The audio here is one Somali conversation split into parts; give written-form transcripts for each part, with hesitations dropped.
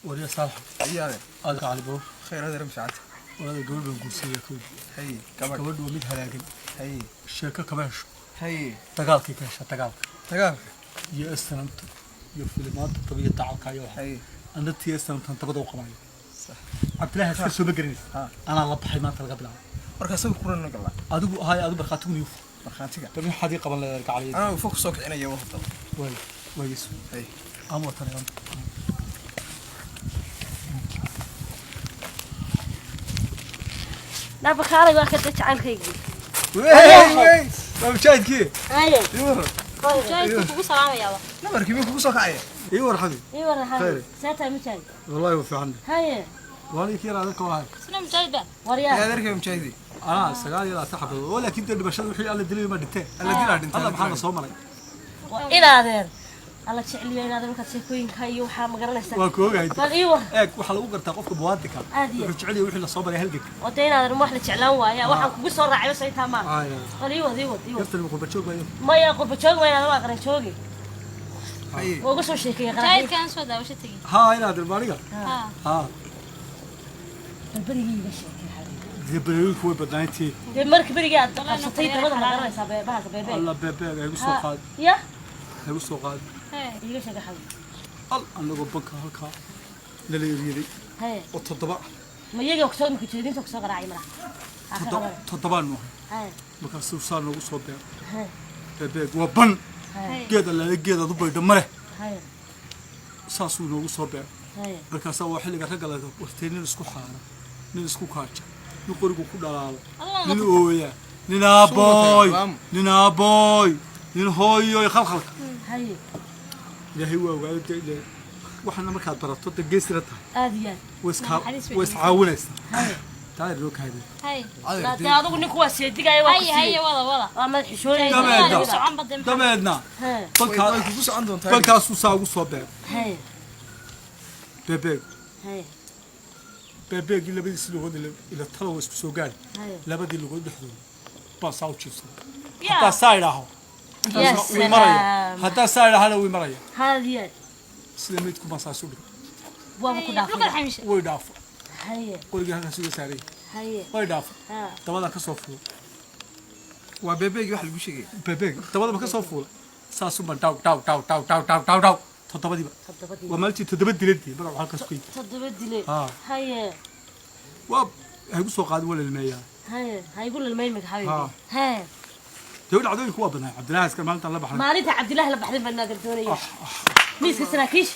وريا صالح عيالي هذا على بو خير هذا رمشات وهذا قبل بنقول كود هي كبد وميد هلاقن هي الشركة كماش هي تقالك كاش تقال يا استلمت يا فيلمات طبيعة تعالك أيوة هي أنا تي استلمت أنت بدو قماي صح عبد الله هسه سو بقرنيس أنا الله بحي ما تلقى بلا markaasuu ku ran galaa adigu hay adigu barqaatugu yuf markhaatiga tabi xadii qaban la gacalay ana fog soo kicinaya waqti way isu hay ama watan لا بخارج واخد جعلكيغي wey mabjaadkii هاي iwar جاي kugu salaamaya nabarkii buu kugu soo kacaya iwar xadi ايوه هاي ساعتها مشاي والله وفعنا هاي والله كثير هذا كواهي سنه مجايبه yaa وريا adeerkay mabjaadii سقال يلا تحب ولكن انت بشر وحي على الدليل ما دتين alla dilaa dhintaa الله محمد صومري الى هذا الله جعلي ان هذا marka sheekooyinka iyo waxa ma garanaysaa waa ku ogahay bal iyo eeg waxa lagu gartaa qofka buwaadika Aadiya. wuxuu jecel yahay wixii la soo baray halgeek wadayna hada wax la jeclaan waaya waxaan kugu soo raacay say taama bal iyo yartan wuxuu bajoog bayo ma ya qurba joog ma ina qaran joogi hay ugu soo sheekay qaran جاي كان سودا وش تجي ها ina dalbaaniga ها ha balbariga iga sheekay dibreeyay ku badnaantii de markii bariga aad qabsatay dabada ma garanaysaa beebaha beebay alla beebe ay soo qaad ya ay soo qaad iga sheekay xawi al anagu banka halka la leeyahay hay oo todoba ma iyaga ku soo ma jeedinta ku soo qaraacay mara todoba no hay marka suusan ugu soo beer hay beebe waa ban hay geeda la geeda du baydo mare hay saasuu noogu soo beer hay markaas waa xilliga ragga la waqtiyeen isku xaara nin isku kaaja nin qorigu ku dhalaalo nin ooya nin aaboy nin hooyo khalkhalka hay ilaahay waa ogaadayda waxaana markaad barato da geesira tahay aadiya ways caawinaysaa hay taay loo kaaday هاي la de adigu ninku waa seedigaya waa هاي هاي ولا ولا waa madax xishooyay dabeedna hay way kugu socon doontaa bankaasuu saa ugu soo beer hay bebeeg hay bebeegii labadiisi lugood ila talo isku soo gaari hay labadii lugood dhexdooda baa saa u jiifsan يا haddaa saa idhaaho ya wii maraya salaam haddaa saa idhaahana wii maraya hadiya sida meydku baa saa isu dhigo waa ku لقد dhaafay حمشة way dhaafo hay qorigii halkaas uga saaray hay way dhaafo ha dabada ka soo fuula waa bebeegii wax lagu sheegay bebeeg dabadaba ka soo fuula saasuma dhaw toddobadiiba todobadii waa maalintii toddoba diladii magacu halkaas ku yimid todoba dile haa hay waa hay ku soo qaadin waa lilmeeyaa hay hay gul ilmeeyay ها. habibi hay dawlad cadooyinku waa badnaa cabdilaahi askar maalintan la baxnay maalinta cabdillaah la baxday baa doonaya miiska saraakiish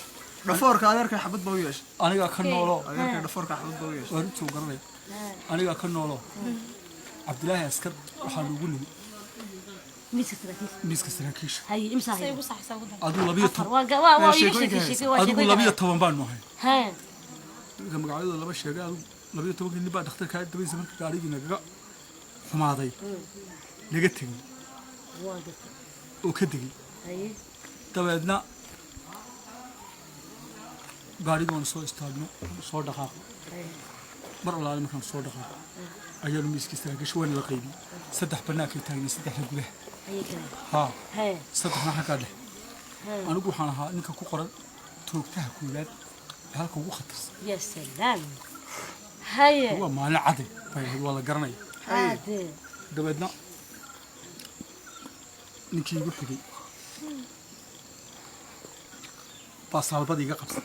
dhafoorka adeerkay xabad baa u yeeshay aniga ka noolo adeerkay dhafoorka xabad baa u yeeshay waa intuu garanay aniga ka noolo cabdilaahi askar waxaa lagu nimi miiska saraakiish miiska saraakiisha hay imsa hay سيبو صح سيبو ده adigu labiyo afar toban waa sheekooyinka sheekay waa adigu labiyo toban baan nahay hay ninka magacyadooda laba sheegay adigu labiyo tobankii nin baa dhakhtarka dabaysa markii gaarigii nagaga xumaaday naga tegey waa gata oo ka degey hay dabeedna gaarigii waan soo istaagno soo dhaqaaqo mar allaale markaan soo dhaqaaqo ayaanu miiskii saraakiisha wayna la qaybiyey saddex bannaankay taagnay saddexda gudaha hay kale haa hay saddexna xaggaa dheh hay anigu waxaan ahaa ninka ku qoran toogtaha koowaad ee halka ugu khatarsan ya salaam hay waa maalin caday bay ahayd waa la garanaya hade dabeedna ninkii igu xigay baa saalbadii iga qabsay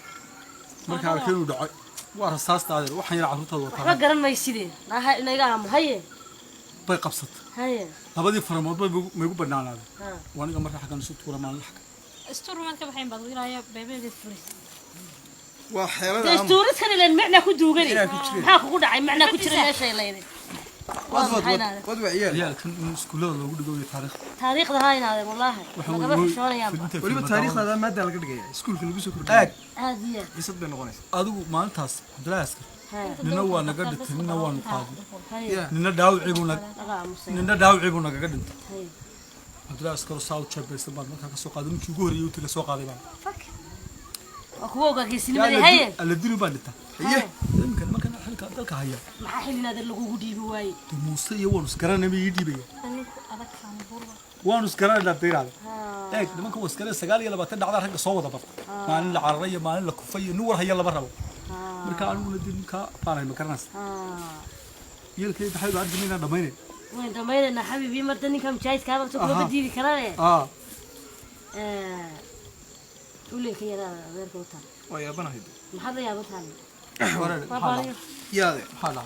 markaa arkay inuu dhacay waa rasaasta adeer waxaan yar carruurtooda waxba wataa garan maysideen inaga aamu haye bay qabsatay haye labadii faramood bay maygu bannaanaaday ha waa aniga markaa xaggan isu tuura maalin xagga استور ما كان بحين بعض ولا يا بيبي فلوس waa xeelada dastuurid kan ileen macna ku duugani Inaa ku jirin. maxaa kugu dhacay macna ku jira meeshay leeyahay wad waa ciyaal ciyaalkan in iskuullada loogu dhigoyo taariikh taariikhda haynaade wallahi lagaba xishoonayaa waliba taariikhda maada laga dhigaya iskuulka lagu soo kordhiyay aadiya xisad bay noqonaysaa adigu maalintaas cabdilaahi askar ha nina waa naga dhintay nina waanu qaaday haye nina dhaawacii buu laga aamusay nina dhaawacii buu nagaga dhintay haye cabdilaahi askar saa u jeebaysan baad markaa ka soo qaaday ninkii ugu horreeyay uu taga soo qaaday baan waa kuwa ogaageysinimadii haye alla dili baan dhintaa haye iminkan markan xilka dalka haya maxaa xilinaada lagugu dhiibi waaye de muuse iyo waanu isgaranayba ii dhiibaya أنا أذكر عن بوربا waanu isgaranayna dayraada ha eeg nimanka waskale 29 dhacda ragga soo wada barta maalin la cararay maalin la kufay nin war haya laba rabo marka aan u ladin ka baaray ma karnas yelkay tahay baad jimina dhameeyay وين دمينا حبيبي مرتني كم جاي كابر تقول بدي كرانه قولي خير غير كوتان ويابنا هيدا ما حدا يا بطل يا حالا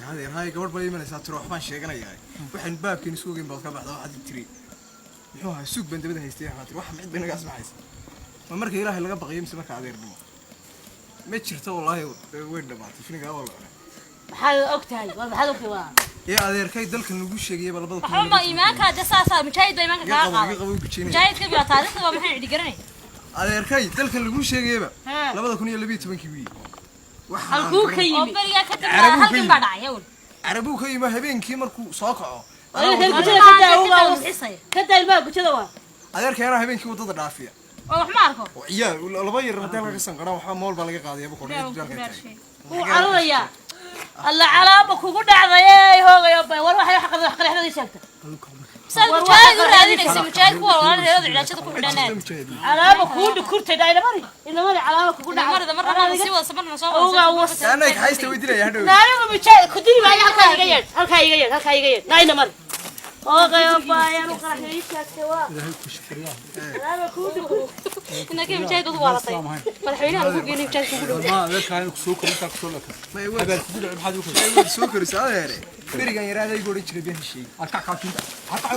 هذه هاي قبل بلي من تروح ما شيغنايا waxaan baabkiin suuqin baad ka baxdo waxa tiri wuxuu ahaa suuq bandabada haystay waxa tiri wax mid binaga asmaxaysa ma marka ilaahay laga baqayo mise marka adeernimo ma jirto wallahi way dhamaatay finiga wallahi maxaa ogtahay waa maxaa ogtahay waa يا adeerkay dalkan lagu sheegay labada ku ma iimaanka jasaasa mujaahid bay iimaanka ka qaaday mujaahid ka biya taariikhda waa maxay dhigi garanay adeerkay dalkan lagu sheegayba 2012 wii waxa halku ka yimi oo bariga ka dib halkan baa dhacay arabu ka yimi habeenkii markuu soo kaco kada ilmaha gujada waa adeerkayna habeenkii wadada dhaafiya oo wax ma arko ciyaa laba yar hadii laga sanqara waxa mool baa laga qaadaya boqorka uu cararaya alla calaama kugu dhacday hoogayo bay war waxay xaq qaraxdada sheegtay mujaahid raadinaysa mujaahid kuwa walaalaheeda cilaajada ku xidhanaa calaama kugu dhukurtay dhaynamari inamari calaama kugu dhacday marna si wada sabarna soo wada anay haysta weydiinaya hadhow naanigu mujaahid ku diri maayo halka iga yeed halka iga yeed dhaynamari hoogayo bay anu qaraxdada sheegtay waa ilaahay ku shukriyaa calaama kugu dhukur inaka mujaahid ugu waalatay madaxweynaha ugu geeyay mujaahid kugu dhow ma adeerkaan ku soo korinta ku soo lakay ma ay adeer ku dhacay maxaad u korin soo korisaa adeer berigan yaraaday go'in jiray bixi shay arka ka kinta arka